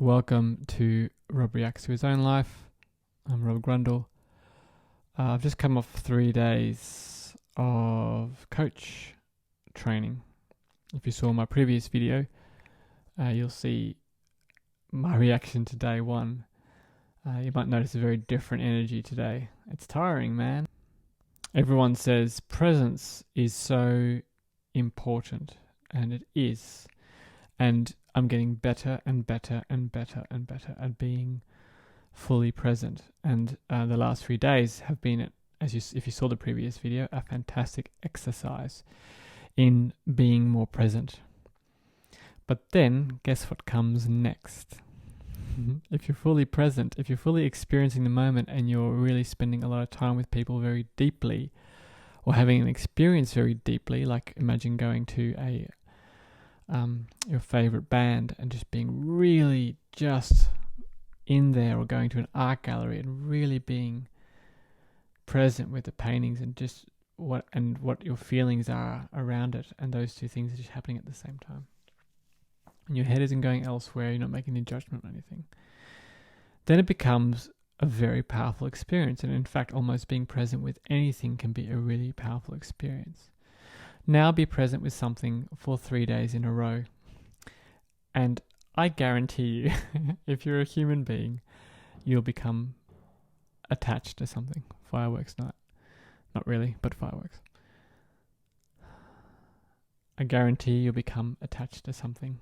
Welcome to Rob Reacts to His Own Life. I'm Rob Grundle. I've just come off 3 days of coach training. If you saw my previous video, you'll see my reaction to day one. You might notice a very different energy today. It's tiring, man. Everyone says presence is so important, and it is. And I'm getting better and better and better and better at being fully present. And the last 3 days have been, if you saw the previous video, a fantastic exercise in being more present. But then, guess what comes next? If you're fully present, if you're fully experiencing the moment and you're really spending a lot of time with people very deeply, or having an experience very deeply, like imagine going to your favorite band and just being really just in there, or going to an art gallery and really being present with the paintings and just what your feelings are around it, and those two things are just happening at the same time. And your head isn't going elsewhere, you're not making any judgment or anything. Then it becomes a very powerful experience, and in fact, almost being present with anything can be a really powerful experience. Now be present with something for 3 days in a row. And I guarantee you, if you're a human being, you'll become attached to something. Fireworks night. Not really, but fireworks. I guarantee you'll become attached to something.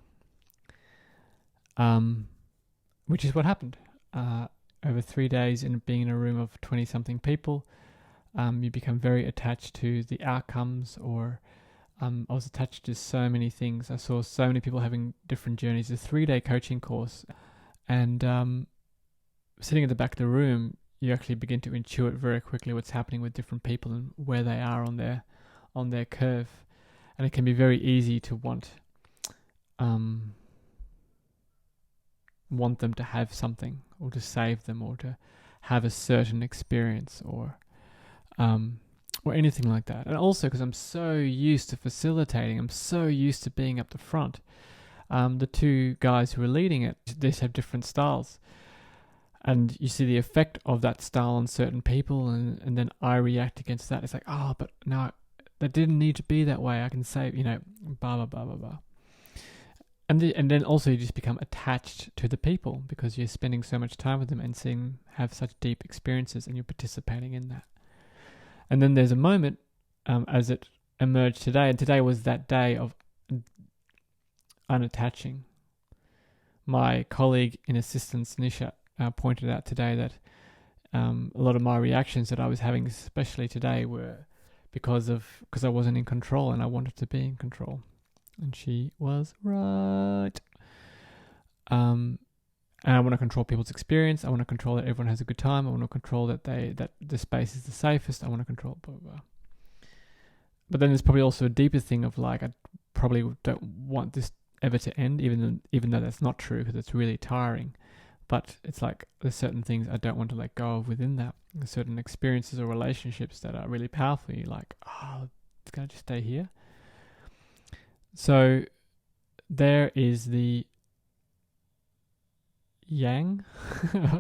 Which is what happened. Over 3 days in being in a room of 20-something people, you become very attached to the outcomes, or I was attached to so many things. I saw so many people having different journeys. It's a 3-day coaching course, and sitting at the back of the room, you actually begin to intuit very quickly what's happening with different people and where they are on their curve. And it can be very easy to want them to have something, or to save them, or to have a certain experience, or anything like that. And also because I'm so used to facilitating, I'm so used to being up the front. The two guys who are leading it, they have different styles. And you see the effect of that style on certain people, and then I react against that. It's like, but no, that didn't need to be that way. I can say, blah, blah, blah, blah, blah. And then also you just become attached to the people because you're spending so much time with them and seeing them have such deep experiences, and you're participating in that. And then there's a moment as it emerged today, and today was that day of unattaching. My colleague in assistance, Nisha, pointed out today that a lot of my reactions that I was having, especially today, were because I wasn't in control and I wanted to be in control. And she was right. And I want to control people's experience. I want to control that everyone has a good time. I want to control that the space is the safest. I want to control blah, blah, blah. But then there's probably also a deeper thing of like, I probably don't want this ever to end, even though that's not true, because it's really tiring. But it's like there's certain things I don't want to let go of within that. There's certain experiences or relationships that are really powerful. You're like, it's going to just stay here. So there is the yang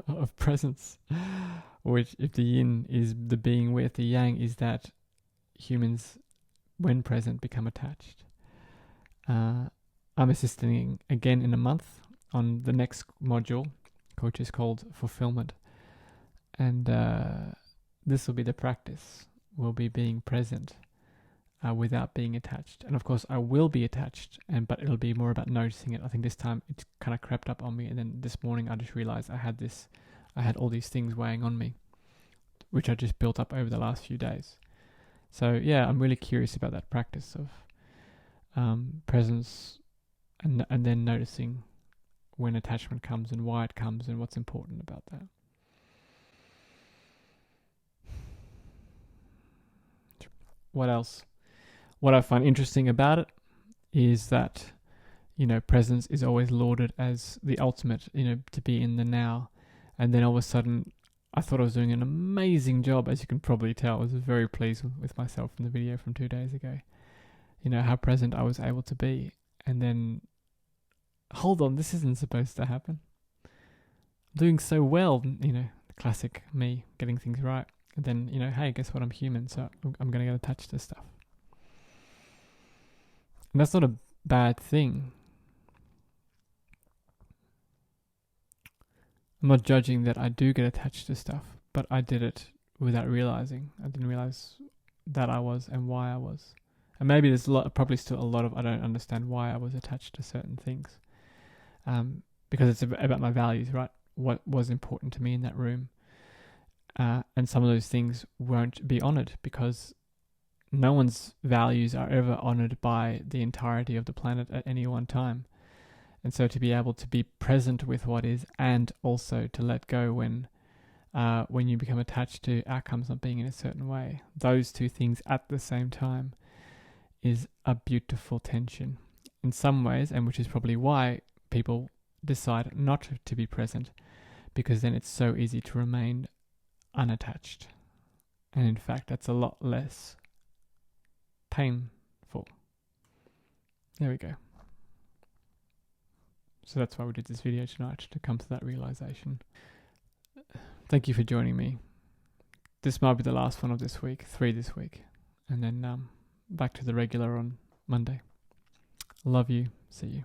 of presence, which, if the yin is the being with, the yang is that humans, when present, become attached. I'm assisting again in a month on the next module, which is called fulfillment. And this will be the practice. We'll be being present without being attached. And of course I will be attached, but it'll be more about noticing it. I think this time it's kind of crept up on me, and then this morning I just realized I had all these things weighing on me, which I just built up over the last few days. So yeah, I'm really curious about that practice of presence, and then noticing when attachment comes and why it comes and what's important about that. What else? What I find interesting about it is that, presence is always lauded as the ultimate, to be in the now. And then all of a sudden, I thought I was doing an amazing job, as you can probably tell. I was very pleased with myself from the video from 2 days ago. How present I was able to be. And then, hold on, this isn't supposed to happen. doing so well, the classic me getting things right. And then, hey, guess what? I'm human, so I'm going to get attached to stuff. And that's not a bad thing. I'm not judging that I do get attached to stuff, but I did it without realizing. I didn't realize that I was and why I was. And maybe there's probably still a lot of I don't understand why I was attached to certain things. Because it's about my values, right? What was important to me in that room. And some of those things won't be honored because no one's values are ever honored by the entirety of the planet at any one time. And so to be able to be present with what is and also to let go when you become attached to outcomes not being in a certain way, those two things at the same time is a beautiful tension in some ways, and which is probably why people decide not to be present, because then it's so easy to remain unattached. And in fact, that's a lot less painful. There we go. So that's why we did this video tonight, to come to that realization. Thank you for joining me. This might be the last one of this week, 3 this week. And then back to the regular on Monday. Love you. See you.